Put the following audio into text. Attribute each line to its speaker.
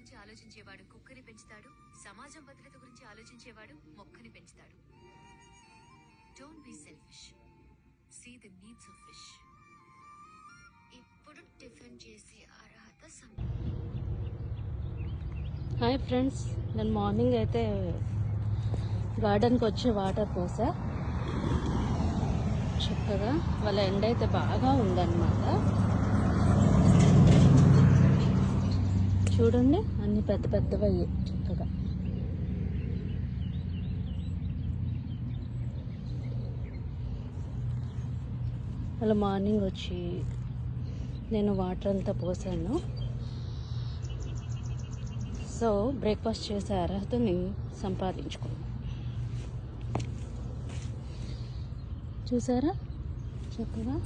Speaker 1: గురించి ఆలోచించేవాడు కుక్కని పెంచుతాడు, సమాజం భద్రత గురించి ఆలోచించేవాడు మొక్కని పెంచుతాడు. Don't be selfish, see the needs of fish. ఇప్పుడు టిఫిన్ చేసే అర్హత
Speaker 2: హాయ్ ఫ్రెండ్స్, నేను మార్నింగ్ అయితే గార్డెన్కి వచ్చి వాటర్ పోసా. చక్కగా వాళ్ళ ఎండ అయితే బాగా ఉందన్నమాట. చూడండి, అన్ని పెద్ద పెద్దవి అయ్యాయి చక్కగా. వాళ్ళ మార్నింగ్ వచ్చి నేను వాటర్ అంతా పోసాను. సో బ్రేక్ఫాస్ట్ చేసే అర్హతని సంపాదించుకున్నాను. చూసారా చక్కగా.